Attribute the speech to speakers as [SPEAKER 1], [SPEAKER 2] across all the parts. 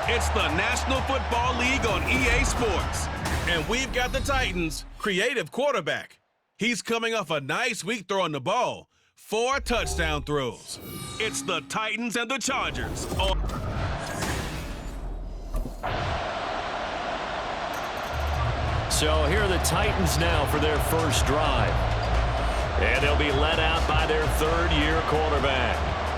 [SPEAKER 1] It's the National Football League on EA Sports. And we've got the Titans' creative quarterback. He's coming off a nice week throwing the ball. 4 touchdown throws. It's the Titans and the Chargers.
[SPEAKER 2] So here are the Titans now for their first drive. And they'll be led out by their third-year quarterback.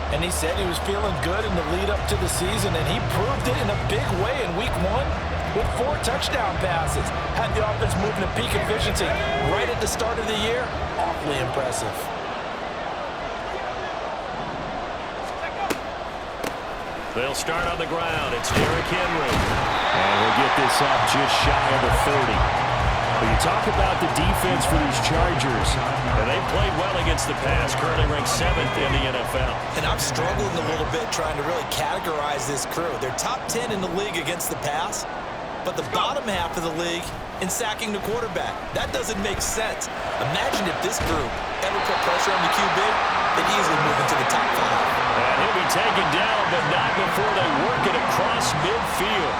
[SPEAKER 3] And he said he was feeling good in the lead-up to the season, and he proved it in a big way in Week 1 with 4 touchdown passes. Had the offense moving at peak efficiency right at the start of the year. Awfully impressive.
[SPEAKER 2] They'll start on the ground. It's Derrick Henry. And he'll get this up just shy of the 30. When you talk about the defense for these Chargers, and they've played well against the pass, currently ranked 7th in the NFL.
[SPEAKER 3] And I'm struggling a little bit trying to really categorize this crew. They're top 10 in the league against the pass, but the bottom half of the league in sacking the quarterback. That doesn't make sense. Imagine if this group ever put pressure on the QB, they'd easily move into the top 5.
[SPEAKER 2] And he'll be taken down, but not before they work it across midfield.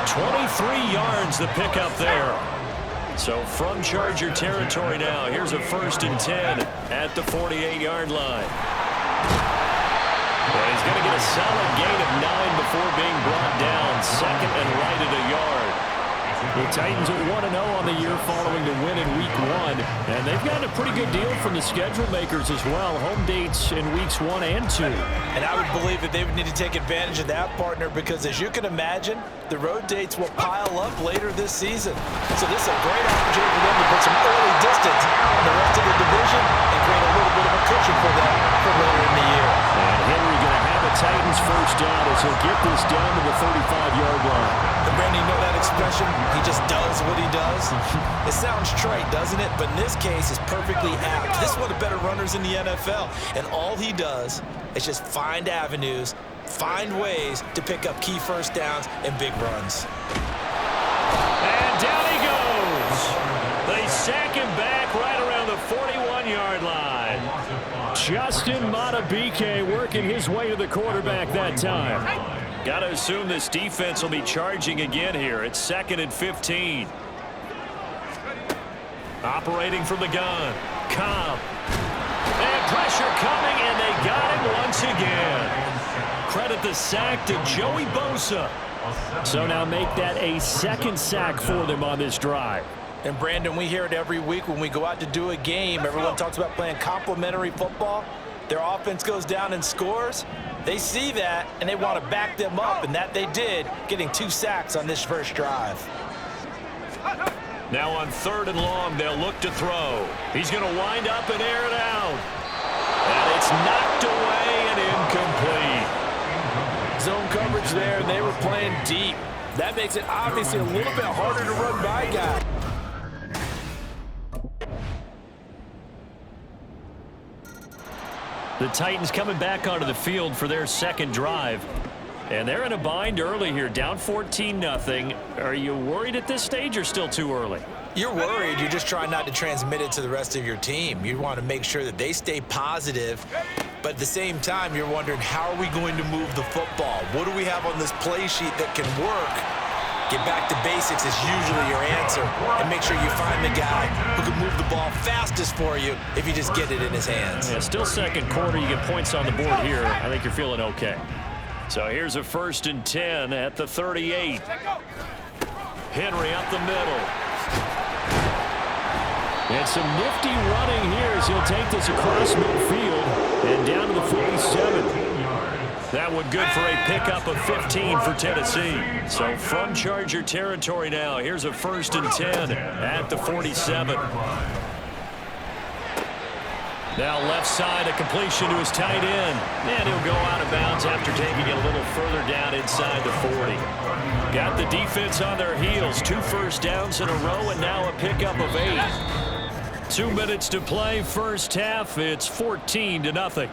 [SPEAKER 2] 23 yards the pickup there. So from Charger territory now, here's a 1st and 10 at the 48-yard line. And he's going to get a solid gain of 9 before being brought down, 2nd and right at a yard. The Titans are 1-0 on the year following the win in Week 1, and they've gotten a pretty good deal from the schedule makers as well. Home dates in Weeks 1 and 2.
[SPEAKER 3] And I would believe that they would need to take advantage of that, partner, because as you can imagine, the road dates will pile up later this season. So this is a great opportunity for them to put some early distance on the rest of the division and create a little bit of a cushion for them for later in the year.
[SPEAKER 2] And Henry going to have a Titans first down as he'll get this down to the 35-yard line.
[SPEAKER 3] And Brandon, you know that expression? He just does what he does. It sounds trite, doesn't it? But in this case, it's perfectly apt. This is one of the better runners in the NFL. And all he does is just find avenues, find ways to pick up key first downs and big runs.
[SPEAKER 2] And down he goes. They sack him back right around the 41-yard line. Justin Madubuike working his way to the quarterback that time. Got to assume this defense will be charging again here. It's 2nd and 15. Operating from the gun. Cobb. And pressure coming, and they got him once again. Credit the sack to Joey Bosa. So now make that a 2nd sack for them on this drive.
[SPEAKER 3] And Brandon, we hear it every week when we go out to do a game. Everyone talks about playing complementary football. Their offense goes down and scores. They see that, and they want to back them up, and that they did, getting 2 sacks on this first drive.
[SPEAKER 2] Now on 3rd and long, they'll look to throw. He's going to wind up and air it out. And it's knocked away and incomplete.
[SPEAKER 3] Zone coverage there, and they were playing deep. That makes it obviously a little bit harder to run by guys.
[SPEAKER 2] The Titans coming back onto the field for their 2nd drive. And they're in a bind early here, down 14-0. Are you worried at this stage or still too early?
[SPEAKER 3] You're worried. You're just trying not to transmit it to the rest of your team. You want to make sure that they stay positive. But at the same time, you're wondering, how are we going to move the football? What do we have on this play sheet that can work? Get back to basics is usually your answer. And make sure you find the guy who can move the ball fastest for you if you just get it in his hands.
[SPEAKER 2] Yeah, still 2nd quarter. You get points on the board here. I think you're feeling okay. So here's a 1st and 10 at the 38. Henry up the middle. And some nifty running here as he'll take this across midfield and down to the 47. That one good for a pickup of 15 for Tennessee. So from Charger territory now, here's a 1st and 10 at the 47. Now left side, a completion to his tight end. And he'll go out of bounds after taking it a little further down inside the 40. Got the defense on their heels. 2 first downs in a row and now a pickup of 8. 2 minutes to play first half. It's 14-0.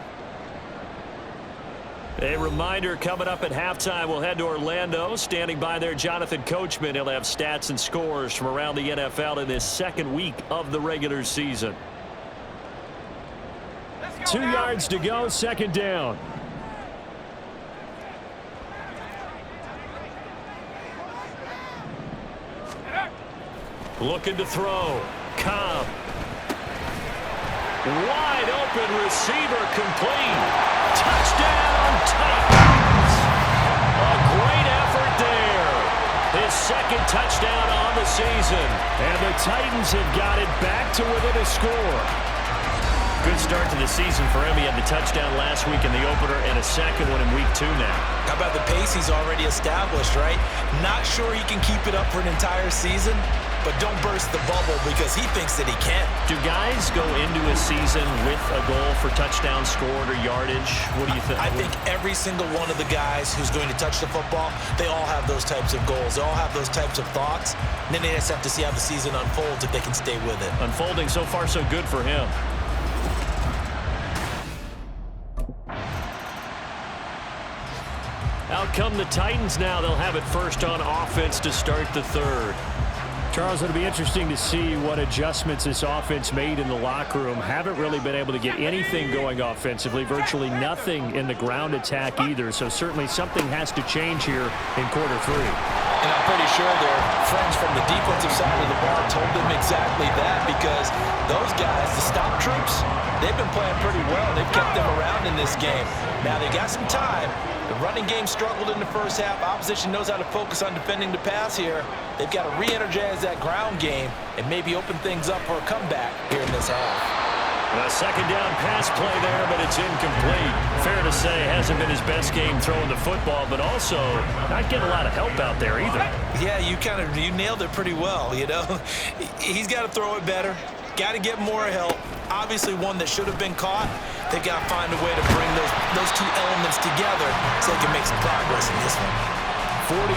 [SPEAKER 2] A reminder coming up at halftime, we'll head to Orlando. Standing by there, Jonathan Coachman. He'll have stats and scores from around the NFL in this 2nd week of the regular season. 2 yards to go, 2nd down. Looking to throw. Cobb. Wide open receiver complete. Touchdown Titans. A great effort there. His second touchdown on the season. And the Titans have got it back to within a score. Good start to the season for him. He had the touchdown last week in the opener and a second one in week 2 now.
[SPEAKER 3] How about the pace he's already established, right? Not sure he can keep it up for an entire season, but don't burst the bubble because he thinks that he can.
[SPEAKER 2] Do guys go into a season with a goal for touchdown scored or yardage? What do you think?
[SPEAKER 3] I think every single one of the guys who's going to touch the football, they all have those types of goals. They all have those types of thoughts. And then they just have to see how the season unfolds if they can stay with it.
[SPEAKER 2] Unfolding so far so good for him. Out come the Titans now. They'll have it first on offense to start the third.
[SPEAKER 4] Charles, it'll be interesting to see what adjustments this offense made in the locker room. Haven't really been able to get anything going offensively, virtually nothing in the ground attack either. So certainly something has to change here in quarter 3.
[SPEAKER 3] And I'm pretty sure their friends from the defensive side of the ball told them exactly that, because those guys, the stop troops, they've been playing pretty well. They've kept them around in this game. Now they got some time. The running game struggled in the first half. Opposition knows how to focus on defending the pass here. They've got to re-energize that ground game and maybe open things up for a comeback here in this half.
[SPEAKER 2] A second down pass play there, but it's incomplete. Fair to say, hasn't been his best game throwing the football, but also not getting a lot of help out there either.
[SPEAKER 3] Yeah, you nailed it pretty well, you know. He's got to throw it better. Got to get more help. Obviously one that should have been caught. They've got to find a way to bring those two elements together so they can make some progress in this one.
[SPEAKER 4] 45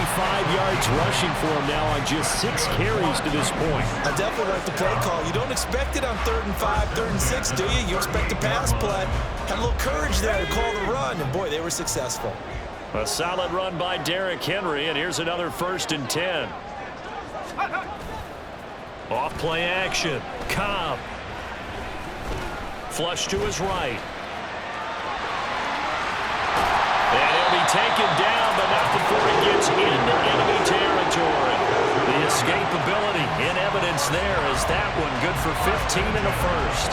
[SPEAKER 4] yards rushing for him now on just 6 carries to this point.
[SPEAKER 3] I definitely like the play call. You don't expect it on 3rd and 5, 3rd and 6, do you? You expect a pass play. Had a little courage there to call the run, and boy, they were successful.
[SPEAKER 2] A solid run by Derrick Henry, and here's another 1st and 10. Off play action. Cobb. Flush to his right. And he'll be taken down, but not before he gets into enemy territory. The escapability in evidence there as that one good for 15 and a first.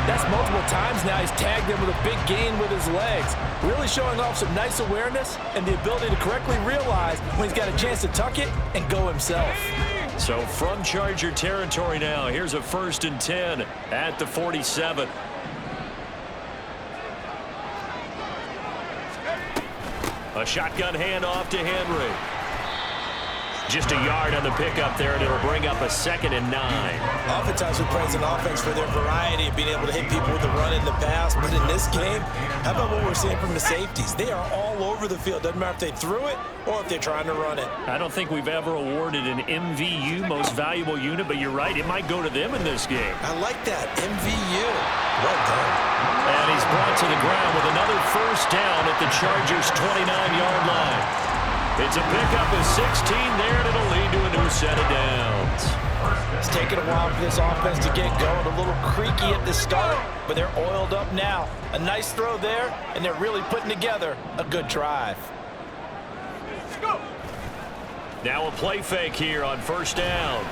[SPEAKER 5] That's multiple times now he's tagged him with a big gain with his legs. Really showing off some nice awareness and the ability to correctly realize when he's got a chance to tuck it and go himself.
[SPEAKER 2] So from Charger territory now, here's a 1st and 10 at the 47. A shotgun handoff to Henry. Just a yard on the pickup there, and it'll bring up a 2nd and 9.
[SPEAKER 3] Oftentimes we praise an offense for their variety of being able to hit people with the run in the pass, but in this game, how about what we're seeing from the safeties? They are all over the field. Doesn't matter if they threw it or if they're trying to run it.
[SPEAKER 2] I don't think we've ever awarded an MVU, most valuable unit, but you're right, it might go to them in this game.
[SPEAKER 3] I like that, MVU. Well done.
[SPEAKER 2] And he's brought to the ground with another 1st down at the Chargers' 29-yard line. It's a pickup of 16 there, and it'll lead to a new set of downs.
[SPEAKER 3] It's taken a while for this offense to get going. A little creaky at the start, but they're oiled up now. A nice throw there, and they're really putting together a good drive.
[SPEAKER 2] Now a play fake here on 1st down.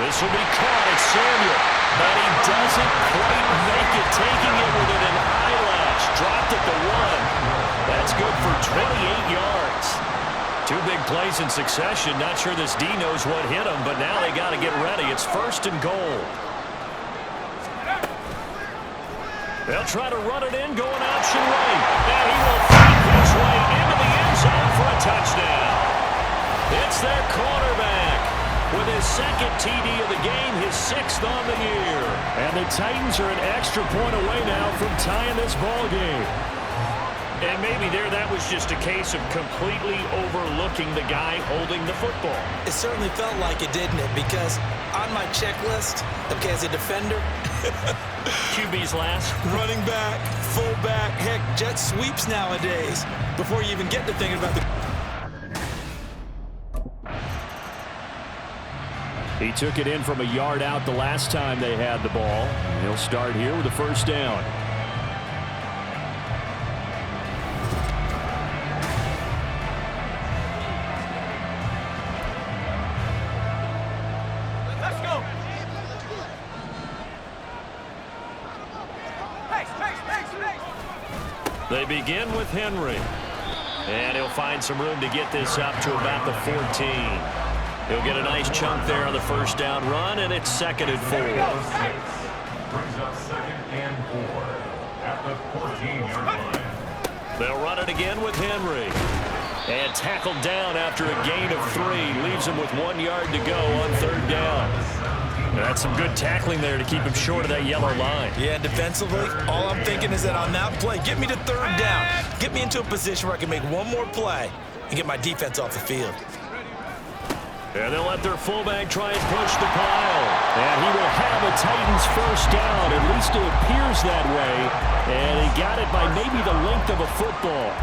[SPEAKER 2] This will be caught. It's Samuel, but he doesn't quite make it, taking it within an eyelash. Dropped at the 1. That's good for 28 yards. 2 big plays in succession. Not sure this D knows what hit him, but now they got to get ready. It's 1st and goal. They'll try to run it in, going option right. And he will fight his way into the end zone for a touchdown. It's their quarterback with his 2nd TD of the game, his 6th on the year.
[SPEAKER 4] And the Titans are an extra point away now from tying this ball game.
[SPEAKER 2] And maybe that was just a case of completely overlooking the guy holding the football.
[SPEAKER 3] It certainly felt like it, didn't it? Because on my checklist, okay, as a defender,
[SPEAKER 2] QB's last.
[SPEAKER 3] running back, fullback, heck, jet sweeps nowadays. Before you even get to thinking about the...
[SPEAKER 4] He took it in from a yard out the last time they had the ball. He'll start here with a 1st down.
[SPEAKER 2] They begin with Henry. And he'll find some room to get this up to about the 14. He'll get a nice chunk there on the first down run, and it's 2nd and 4.
[SPEAKER 6] Brings up 2nd and 4 at the 14-yard line.
[SPEAKER 2] They'll run it again with Henry. And tackled down after a gain of 3. Leaves him with 1 yard to go on 3rd down. That's some good tackling there to keep him short of that yellow line.
[SPEAKER 3] Yeah, defensively, all I'm thinking is that on that play, get me to 3rd down. Get me into a position where I can make one more play and get my defense off the field.
[SPEAKER 2] And they'll let their fullback try and push the pile. And he will have a Titans first down. At least it appears that way. And he got it by maybe the length of a football.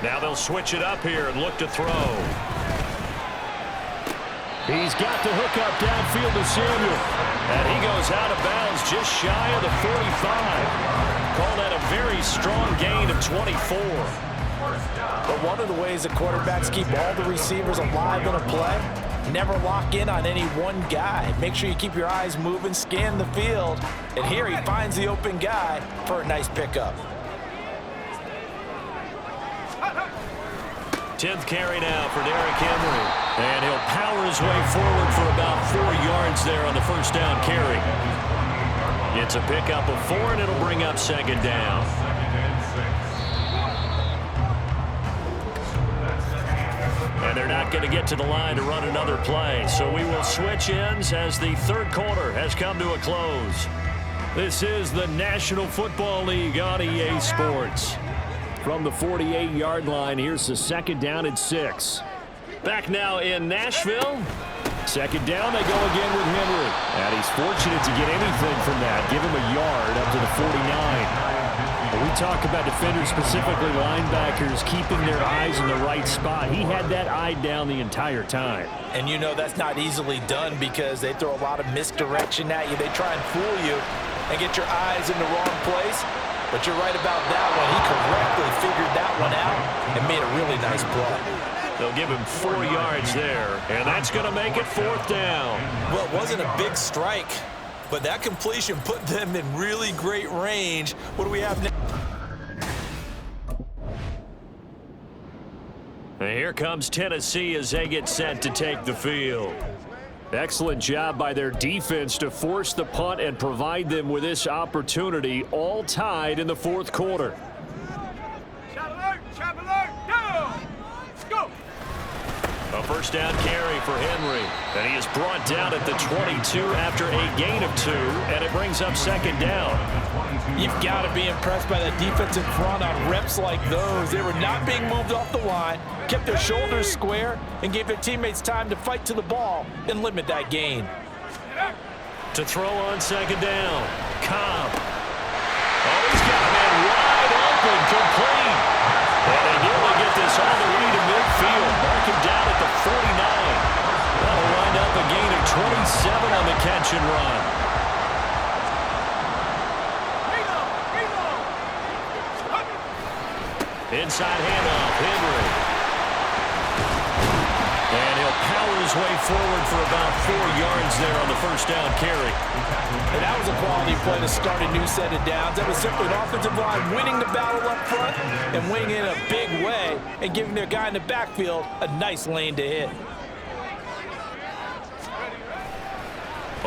[SPEAKER 2] Now they'll switch it up here and look to throw. He's got the hook up downfield to Samuel. And he goes out of bounds just shy of the 45. Call that a very strong gain of 24.
[SPEAKER 5] But one of the ways the quarterbacks keep all the receivers alive in a play, never lock in on any one guy. Make sure you keep your eyes moving, scan the field. And here he finds the open guy for a nice pickup.
[SPEAKER 2] 10th carry now for Derrick Henry. And he'll power his way forward for about 4 yards there on the first down carry. It's a pickup of 4, and it'll bring up 2nd down. And they're not going to get to the line to run another play. So we will switch ends as the 3rd quarter has come to a close. This is the National Football League on EA Sports. From the 48-yard line, here's the 2nd down and 6. Back now in Nashville. 2nd down, they go again with Henry. And he's fortunate to get anything from that. Give him a yard up to the 49. When we talk about defenders, specifically linebackers, keeping their eyes in the right spot. He had that eye down the entire time.
[SPEAKER 5] And you know that's not easily done because they throw a lot of misdirection at you. They try and fool you and get your eyes in the wrong place. But you're right about that one. He correctly figured that one out and made a really nice play.
[SPEAKER 2] They'll give him 4 yards there, and that's going to make it 4th down.
[SPEAKER 3] Well, it wasn't a big strike, but that completion put them in really great range. What do we have now?
[SPEAKER 2] And here comes Tennessee as they get set to take the field. Excellent job by their defense to force the punt and provide them with this opportunity, all tied in the 4th quarter. A first down carry for Henry. And he is brought down at the 22 after a gain of 2, and it brings up 2nd down.
[SPEAKER 5] You've got to be impressed by the defensive front on reps like those. They were not being moved off the line, kept their shoulders square, and gave their teammates time to fight to the ball and limit that gain.
[SPEAKER 2] To throw on 2nd down, Cobb. Oh, he's got a man wide open, complete. And they nearly get this all the way to midfield. Mark him down at the 49. That'll wind up a gain of 27 on the catch and run. Inside handoff, Henry. And he'll power his way forward for about 4 yards there on the first down carry.
[SPEAKER 5] And that was a quality play to start a new set of downs. That was simply an offensive line winning the battle up front and winning it in a big way and giving their guy in the backfield a nice lane to hit.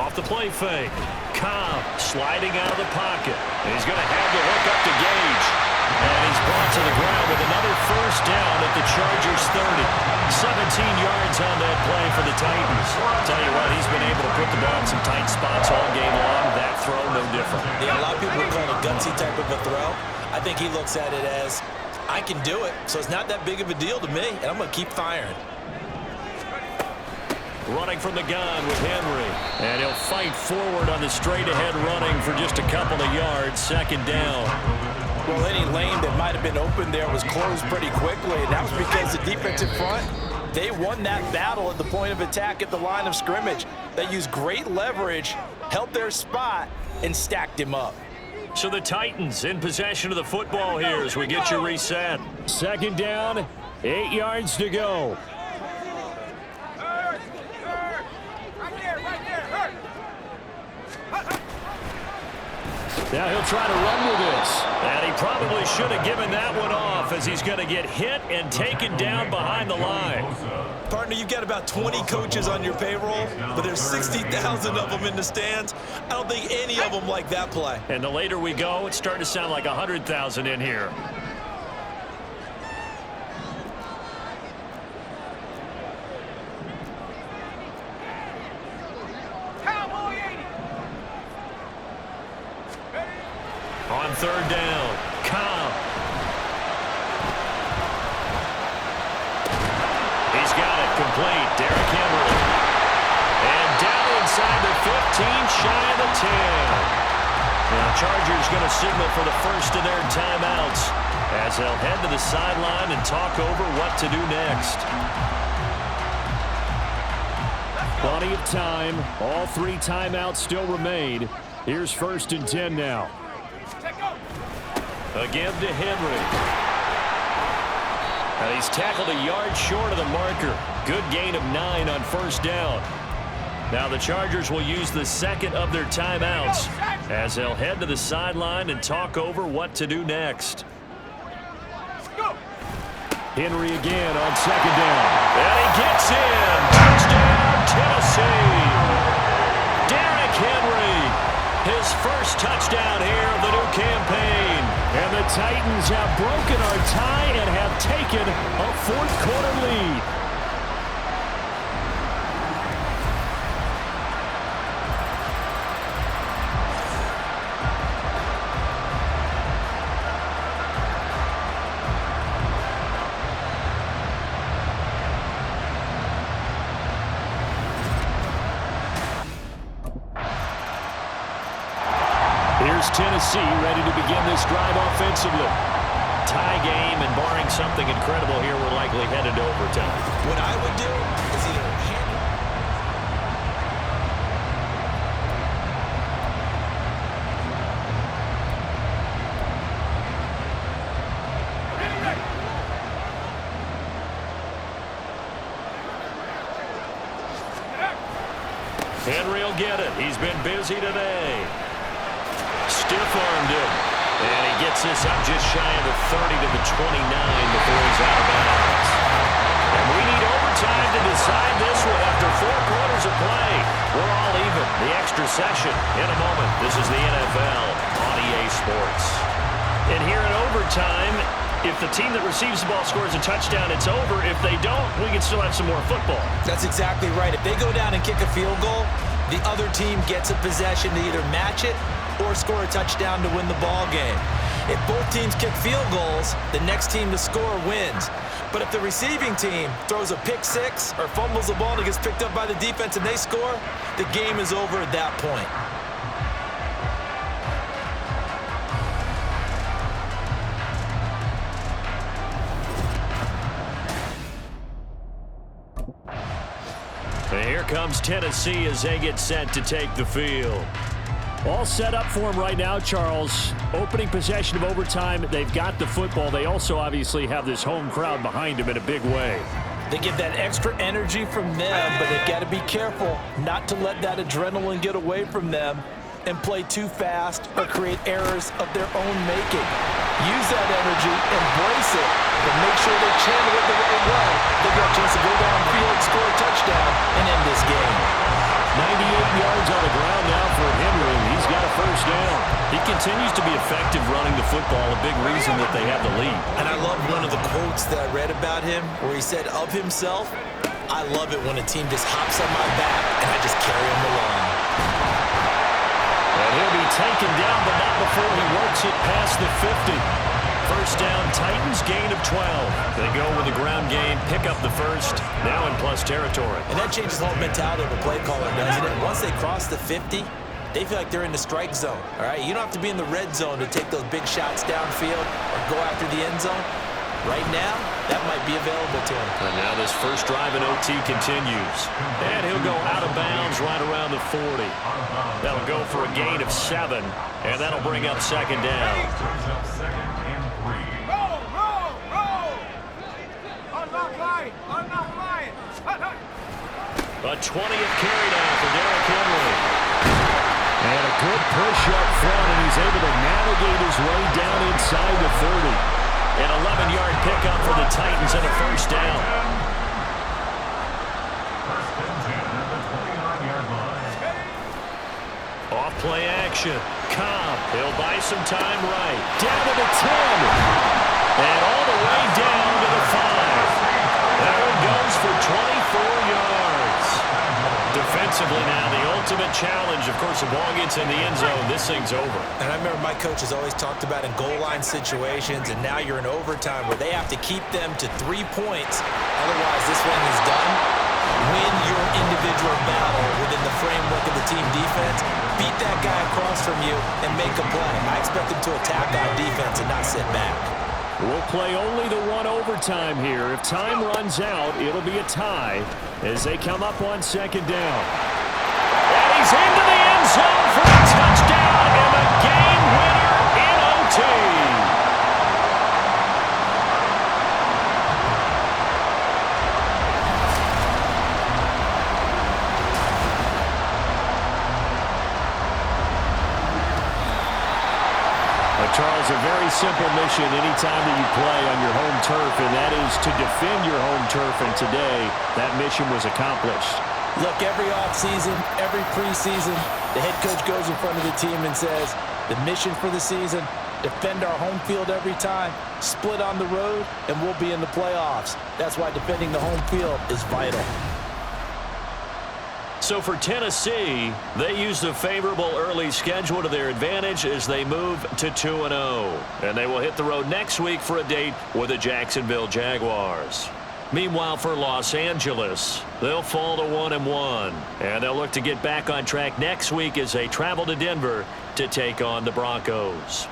[SPEAKER 2] Off the play fake. Cobb sliding out of the pocket. And he's going to have the hook up to Gage. And he's brought to the ground with another first down at the Chargers 30. 17 yards on that play for the Titans. Tell you what, he's been able to put the ball in some tight spots all game long. That throw, no different.
[SPEAKER 3] Yeah, a lot of people would call it a gutsy type of a throw. I think he looks at it as, I can do it, so it's not that big of a deal to me, and I'm going to keep firing.
[SPEAKER 2] Running from the gun with Henry. And he'll fight forward on the straight-ahead running for just a couple of yards. 2nd down.
[SPEAKER 5] Well, any lane that might have been open there was closed pretty quickly, and that was because the defensive front, they won that battle at the point of attack at the line of scrimmage. They used great leverage, held their spot, and stacked him up.
[SPEAKER 2] So the Titans in possession of the football here as we get you reset. 2nd down, 8 yards to go.
[SPEAKER 4] Now he'll try to run with this.
[SPEAKER 2] And he probably should have given that one off as he's going to get hit and taken down behind the line.
[SPEAKER 3] Partner, you've got about 20 coaches on your payroll, but there's 60,000 of them in the stands. I don't think any of them like that play.
[SPEAKER 2] And the later we go, it's starting to sound like 100,000 in here. On third down, Cobb. He's got it complete. Derrick Henry. And down inside the 15, shy of the 10. Now, Chargers going to signal for the first of their timeouts as they'll head to the sideline and talk over what to do next.
[SPEAKER 4] Plenty of time. All 3 timeouts still remain. Here's 1st and 10 now.
[SPEAKER 2] Again to Henry. Now he's tackled a yard short of the marker. Good gain of 9 on first down. Now the Chargers will use the second of their timeouts as they'll head to the sideline and talk over what to do next.
[SPEAKER 4] Henry again on 2nd down.
[SPEAKER 2] And he gets in. Touchdown, Tennessee. Derrick Henry. His first touchdown here of the new campaign.
[SPEAKER 4] And the Titans have broken our tie and have taken a 4th quarter lead. Here's Tennessee ready to begin this drive offensively.
[SPEAKER 2] Tie game, and barring something incredible here, we're likely headed to overtime.
[SPEAKER 3] What I would do is either
[SPEAKER 2] Henry will get it. He's been busy today. Stiff-armed him. And he gets this up just shy of the 30 to the 29 before he's out of bounds. And we need overtime to decide this one after 4 quarters of play. We're all even. The extra session in a moment. This is the NFL on EA Sports. And here in overtime, if the team that receives the ball scores a touchdown, it's over. If they don't, we can still have some more football.
[SPEAKER 3] That's exactly right. If they go down and kick a field goal, the other team gets a possession to either match it or score a touchdown to win the ball game. If both teams kick field goals, the next team to score wins. But if the receiving team throws a pick six or fumbles the ball and it gets picked up by the defense and they score, the game is over at that point.
[SPEAKER 2] And here comes Tennessee as they get set to take the field.
[SPEAKER 4] All set up for him right now, Charles. Opening possession of overtime. They've got the football. They also obviously have this home crowd behind them in a big way.
[SPEAKER 5] They get that extra energy from them, but they've got to be careful not to let that adrenaline get away from them and play too fast or create errors of their own making. Use that energy, embrace it, but make sure they channel it the right way. They've got a chance to go downfield, score a touchdown, and end this game.
[SPEAKER 4] 98 yards on the ground now for Henry. He's got a first down.
[SPEAKER 2] He continues to be effective running the football, a big reason that they have the lead.
[SPEAKER 3] And I love one of the quotes that I read about him where he said of himself, "I love it when a team just hops on my back and I just carry them along."
[SPEAKER 2] And he'll be taken down, but not before he works it past the 50. First down, Titans, gain of 12. They go with the ground game, pick up the first, now in plus territory.
[SPEAKER 3] And that changes the whole mentality of a play caller, doesn't it? Once they cross the 50, they feel like they're in the strike zone, all right? You don't have to be in the red zone to take those big shots downfield or go after the end zone. Right now, that might be available to him.
[SPEAKER 2] And now this first drive in OT continues. And he'll go out of bounds right around the 40. That'll go for a gain of 7, and that'll bring up second down.
[SPEAKER 6] Brings up 2nd and 3.
[SPEAKER 2] A 20th carry down for Derrick Henry.
[SPEAKER 4] And a good push up front, and he's able to navigate his way down inside the 30.
[SPEAKER 2] An 11-yard pickup for the Titans and a first down.
[SPEAKER 6] First and 10 at the 29-yard line.
[SPEAKER 2] Off play action. Cobb, he'll buy some time right. Down to the 10. And all the way down to the 5. That one goes for 24 yards. Defensively now, the ultimate challenge. Of course, the ball gets in the end zone. This thing's over.
[SPEAKER 3] And I remember my coach has always talked about in goal line situations, and now you're in overtime where they have to keep them to 3 points. Otherwise, this one is done. Win your individual battle within the framework of the team defense. Beat that guy across from you and make a play. I expect them to attack on defense and not sit back.
[SPEAKER 4] We'll play only the one overtime here. If time runs out, it'll be a tie as they come up on second down.
[SPEAKER 2] And he's into the end zone for a touchdown and the game winner in OT.
[SPEAKER 4] Charles, a very simple mission anytime that you play on your home turf, and that is to defend your home turf, and today that mission was accomplished.
[SPEAKER 5] Look, every offseason, every preseason, the head coach goes in front of the team and says, the mission for the season, defend our home field every time, split on the road, and we'll be in the playoffs. That's why defending the home field is vital.
[SPEAKER 2] So for Tennessee, they use the favorable early schedule to their advantage as they move to 2-0. And they will hit the road next week for a date with the Jacksonville Jaguars. Meanwhile, for Los Angeles, they'll fall to 1-1. And they'll look to get back on track next week as they travel to Denver to take on the Broncos.